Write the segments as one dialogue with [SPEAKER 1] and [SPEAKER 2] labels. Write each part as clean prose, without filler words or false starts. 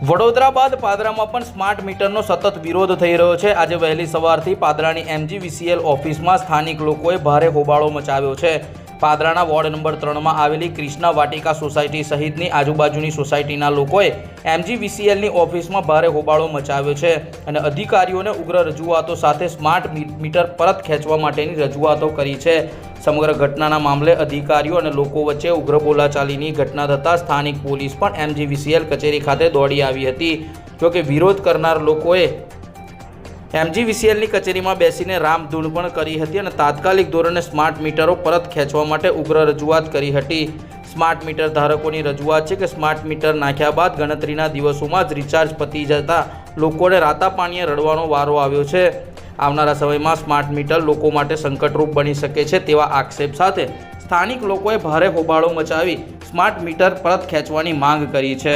[SPEAKER 1] વડોદરા બાદ પાદરામાં પણ સ્માર્ટ મીટરનો સતત વિરોધ થઈ રહ્યો છે। આજે વહેલી સવારથી પાદરાની MGVCL ઓફિસમાં સ્થાનિક લોકોએ ભારે હોબાળો મચાવ્યો છે। પાદરાના વોર્ડ નંબર 3માં આવેલી કૃષ્ણા વાટિકા સોસાયટી સહિતની આજુબાજુની સોસાયટીના લોકોએ MGVCLની ઓફિસમાં ભારે હોબાળો મચાવ્યો છે અને અધિકારીઓને ઉગ્ર રજૂઆતો સાથે સ્માર્ટ મીટર પરત ખેંચવા માટેની રજૂઆતો કરી છે। સમગ્ર ઘટનાના મામલે અધિકારીઓ અને લોકો વચ્ચે ઉગ્ર બોલાચાલીની ઘટના થતાં સ્થાનિક પોલીસ પણ MGVCL કચેરી ખાતે દોડી આવી હતી। જોકે વિરોધ કરનાર લોકોએ MGVCLની કચેરીમાં બેસીને રામધૂન પણ કરી હતી અને તાત્કાલિક ધોરણે સ્માર્ટ મીટરો પરત ખેંચવા માટે ઉગ્ર રજૂઆત કરી હતી। સ્માર્ટ મીટર ધારકોની રજૂઆત છે કે સ્માર્ટ મીટર નાખ્યા બાદ ગણતરીના દિવસોમાં જ રિચાર્જ પતી જતા લોકોને રાતા પાણીએ રડવાનો વારો આવ્યો છે। આવનારા સમયમાં સ્માર્ટ મીટર લોકો માટે સંકટરૂપ બની શકે છે તેવા આક્ષેપ સાથે સ્થાનિક લોકોએ ભારે હોબાળો મચાવી સ્માર્ટ મીટર પરત ખેંચવાની માંગ કરી છે।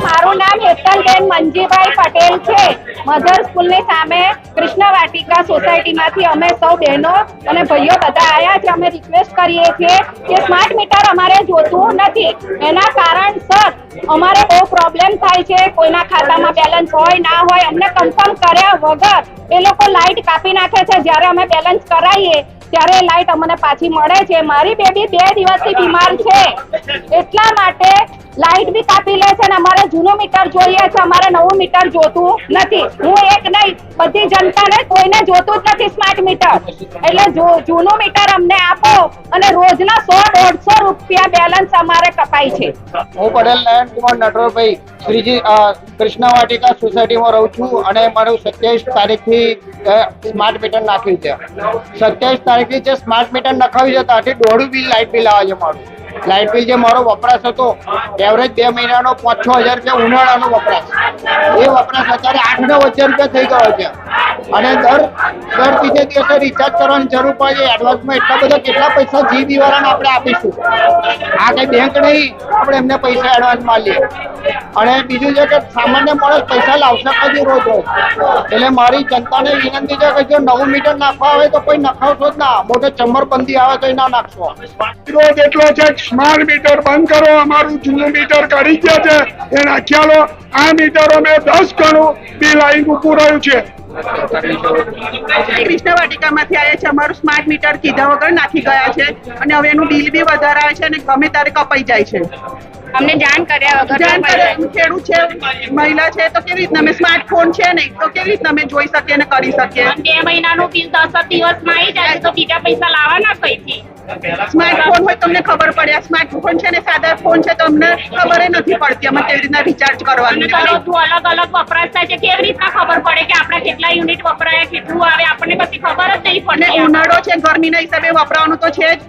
[SPEAKER 2] મારું નામ હેતલબેન મંજીભાઈ પટેલ છે। મધર સ્કૂલની સામે કૃષ્ણ વાટિકા સોસાયટીમાંથી અમે સૌ બહેનો અને ભાઈઓ બધા આવ્યા છે। અમે રિક્વેસ્ટ કરીએ છીએ કે સ્માર્ટ મીટર અમારે જોતું નથી। એના કારણસર અમારે બહુ પ્રોબ્લેમ થાય છે। કોઈના ખાતામાં બેલેન્સ હોય ના હોય અમને કન્ફર્મ કર્યા વગર એ લોકો લાઇટ કાપી નાખે છે। જ્યારે અમે બેલેન્સ કરાવીએ ત્યારે લાઇટ અમને પાછી મળે છે। મારી બેબી 2 દિવસથી બીમાર છે એટલા માટે લાઇટ બી કાપી લે છે ને અમારે જૂનું મીટર જોઈએ છે। અમારે નવું મીટર જોતું નથી। હું એક નહીં બધી જનતાને કોઈને જોતું જ નથી સ્માર્ટ મીટર। એટલે જૂનું મીટર અમને આપો અને રોજના 100-150 રૂપિયા બેલેન્સ અમારે કપાય છે।
[SPEAKER 3] હું પટેલ નયન કુમાર નટવરભાઈ શ્રીજી કૃષ્ણ વાટિકા સોસાયટીમાં રહું છું અને મારું 27 તારીખથી સ્માર્ટ મીટર નાખ્યું છે। 27 તારીખથી જે સ્માર્ટ મીટર નખાવ્યું છે ત્યાંથી દોઢું બિલ લાઇટ બિલ આવે છે। મારું લાઇટ બિલ જે મારો વપરાશ હતો એવરેજ 2 મહિનાનો 5-6 હજાર રૂપિયા ઉનાળાનો વપરાશ, એ વપરાશ અત્યારે 8-9 હજાર રૂપિયા થઈ ગયો છે અને દર ત્રીજે દિવસે રિચાર્જ કરવાની જરૂર પડે છે। એડવાન્સમાં એટલા બધા કેટલા પૈસા GB વાળાને આપણે આપીશું? આ કઈ બેંક નહીં આપણે એમને પૈસા એડવાન્સમાં લઈએ। અને બીજું છે કે સામાન્ય માણસ પૈસા લાવશે કદી રોજ રોજ। એટલે મારી જનતાને વિનંતી છે કે જો નવું મીટર નાખવા આવે તો કોઈ નખાવશો જ ના, મોટો ચમરબંધી આવે તો ના નાખશો।
[SPEAKER 4] વિરોધ એટલો છે કે સ્માર્ટ મીટર બંધ કરો, અમારું જૂનું મીટર કાઢી ગયા છે એ નાખ્યા લો। આ મીટરો મેં 10 ગણું બિલ આવીને ઊભું રહ્યું છે।
[SPEAKER 5] કૃષ્ણ વાટિકામાંથી આવ્યા છે। અમારું સ્માર્ટ મીટર કીધા વગર નાખી ગયા છે અને હવે એનું બિલ બી વધારે આવે છે અને ગમે ત્યારે કપાઈ જાય છે।
[SPEAKER 2] અમને જાણ કર્યા વગર
[SPEAKER 5] ખેડૂત છે, મહિલા છે તો કેવી રીતના અમે સ્માર્ટફોન છે નહીં તો કેવી રીતના અમે જોઈ શકીએ અને કરી શકીએ?
[SPEAKER 2] 2 મહિનાનું બિલ 10 દિવસમાં આવી જાય તો બીજા પૈસા લાવવાના કઈથી?
[SPEAKER 5] સ્માર્ટફોન હોય તમને ખબર પડે। સ્માર્ટફોન છે ને સાદા ફોન છે તો અમને ખબર નથી પડતી અમે કેવી રીતના રિચાર્જ કરવાનું।
[SPEAKER 2] અલગ અલગ વપરાશ થાય છે, કેવી રીતના ખબર પડે કે આપણે કેટલા યુનિટ વપરાયા, કેટલું આવે? આપણને પછી ખબર જ નહીં પડે।
[SPEAKER 5] ઉનાળો છે, ગરમીના હિસાબે વપરાવાનું તો છે જ।